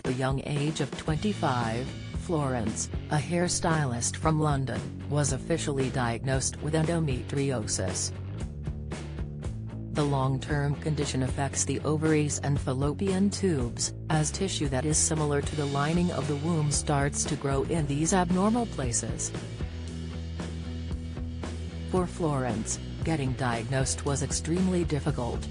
At the young age of 25, Florence, a hairstylist from London, was officially diagnosed with endometriosis. The long-term condition affects the ovaries and fallopian tubes, as tissue that is similar to the lining of the womb starts to grow in these abnormal places. For Florence, getting diagnosed was extremely difficult.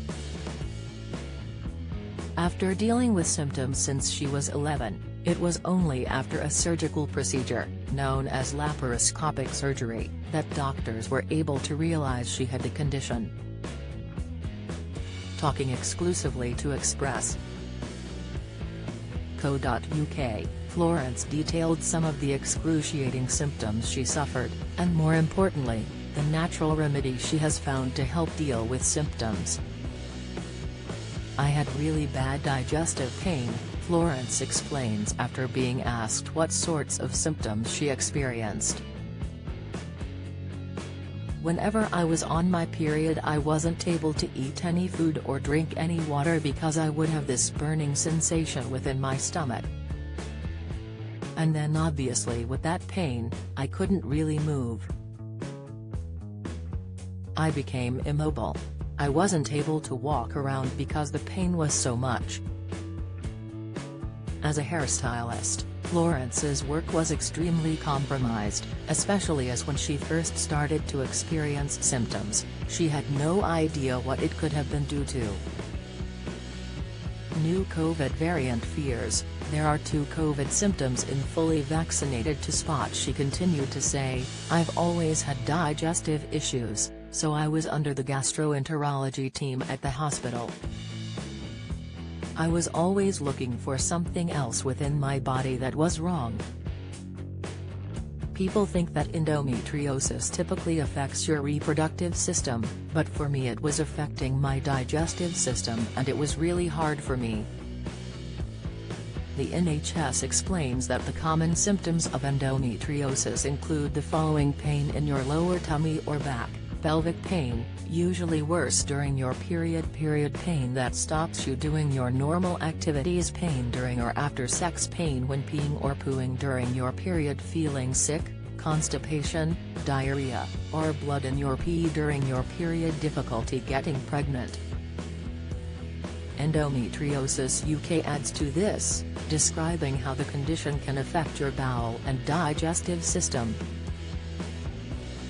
After dealing with symptoms since she was 11, it was only after a surgical procedure, known as laparoscopic surgery, that doctors were able to realize she had the condition. Talking exclusively to Express.co.uk, Florence detailed some of the excruciating symptoms she suffered, and more importantly, the natural remedy she has found to help deal with symptoms. "I had really bad digestive pain," Florence explains after being asked what sorts of symptoms she experienced. "Whenever I was on my period I wasn't able to eat any food or drink any water because I would have this burning sensation within my stomach. And then obviously with that pain, I couldn't really move. I became immobile. I wasn't able to walk around because the pain was so much." As a hairstylist, Florence's work was extremely compromised, especially as when she first started to experience symptoms, she had no idea what it could have been due to. New COVID variant fears, there are 2 COVID symptoms in fully vaccinated to spot. She continued to say, "I've always had digestive issues, so I was under the gastroenterology team at the hospital. I was always looking for something else within my body that was wrong. People think that endometriosis typically affects your reproductive system, but for me it was affecting my digestive system and it was really hard for me." The NHS explains that the common symptoms of endometriosis include the following: pain in your lower tummy or back, pelvic pain, usually worse during your period pain that stops you doing your normal activities, pain during or after sex, pain when peeing or pooing during your period, feeling sick, constipation, diarrhea, or blood in your pee during your period, difficulty getting pregnant. Endometriosis UK adds to this, describing how the condition can affect your bowel and digestive system.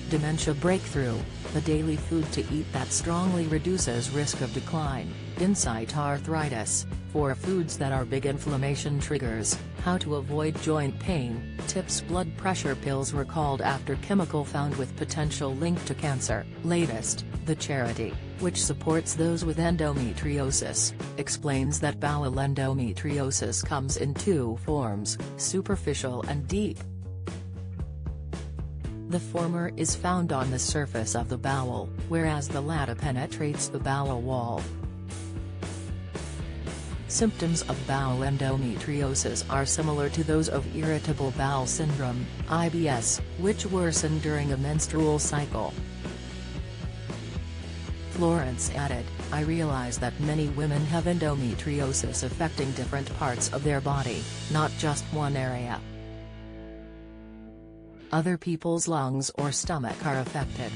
Dementia breakthrough, the daily food to eat that strongly reduces risk of decline, insight arthritis, 4 foods that are big inflammation triggers, how to avoid joint pain, tips blood pressure pills recalled after chemical found with potential link to cancer. Latest, the charity, which supports those with endometriosis, explains that bowel endometriosis comes in 2 forms, superficial and deep. The former is found on the surface of the bowel, whereas the latter penetrates the bowel wall. Symptoms of bowel endometriosis are similar to those of irritable bowel syndrome, IBS, which worsen during a menstrual cycle. Florence added, "I realize that many women have endometriosis affecting different parts of their body, not just one area. Other people's lungs or stomach are affected.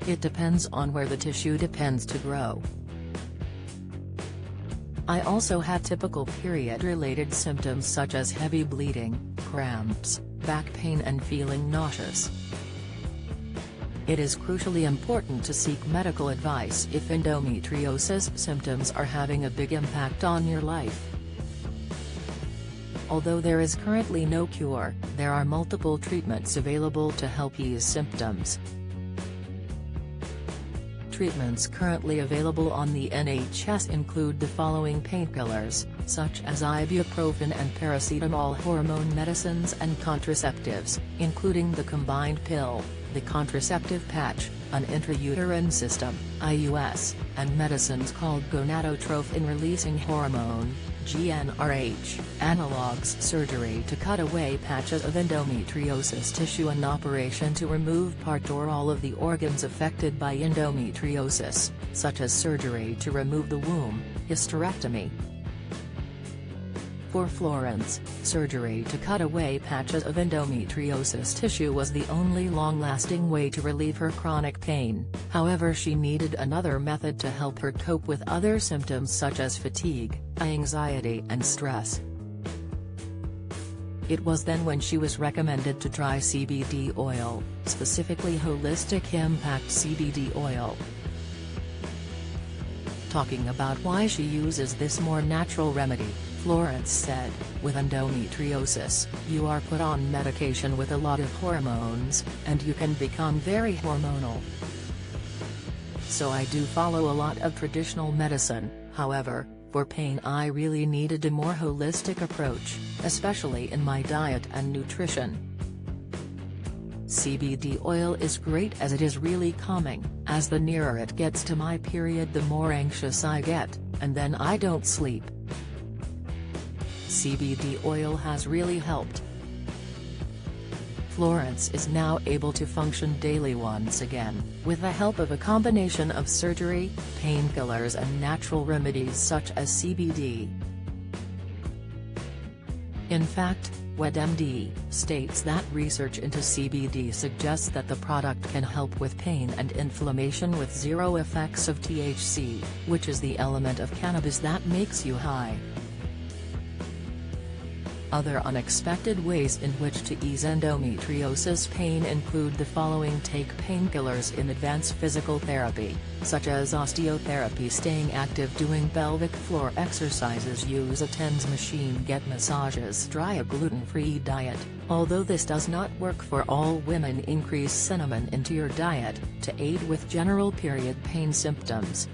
It depends on where the tissue depends to grow. I also have typical period-related symptoms such as heavy bleeding, cramps, back pain and feeling nauseous. It is crucially important to seek medical advice if endometriosis symptoms are having a big impact on your life. Although there is currently no cure, there are multiple treatments available to help ease symptoms." Treatments currently available on the NHS include the following: painkillers, such as ibuprofen and paracetamol, hormone medicines and contraceptives, including the combined pill, the contraceptive patch, an intrauterine system, IUS, and medicines called gonadotrophin-releasing hormone, GnRH, analogs, surgery to cut away patches of endometriosis tissue, an operation to remove part or all of the organs affected by endometriosis, such as surgery to remove the womb, hysterectomy. For Florence, surgery to cut away patches of endometriosis tissue was the only long-lasting way to relieve her chronic pain. However, she needed another method to help her cope with other symptoms such as fatigue, anxiety and stress. It was then when she was recommended to try CBD oil, specifically Holistic Impact CBD oil. Talking about why she uses this more natural remedy, Florence said, "With endometriosis, you are put on medication with a lot of hormones, and you can become very hormonal. So I do follow a lot of traditional medicine, however, for pain I really needed a more holistic approach, especially in my diet and nutrition. CBD oil is great as it is really calming, as the nearer it gets to my period the more anxious I get, and then I don't sleep. CBD oil has really helped." Florence is now able to function daily once again, with the help of a combination of surgery, painkillers and natural remedies such as CBD. In fact, WedMD states that research into CBD suggests that the product can help with pain and inflammation with zero effects of THC, which is the element of cannabis that makes you high. Other unexpected ways in which to ease endometriosis pain include the following: take painkillers in advance physical therapy, such as osteotherapy, staying active, doing pelvic floor exercises, use a TENS machine, get massages, try a gluten-free diet. Although this does not work for all women, increase cinnamon into your diet, to aid with general period pain symptoms.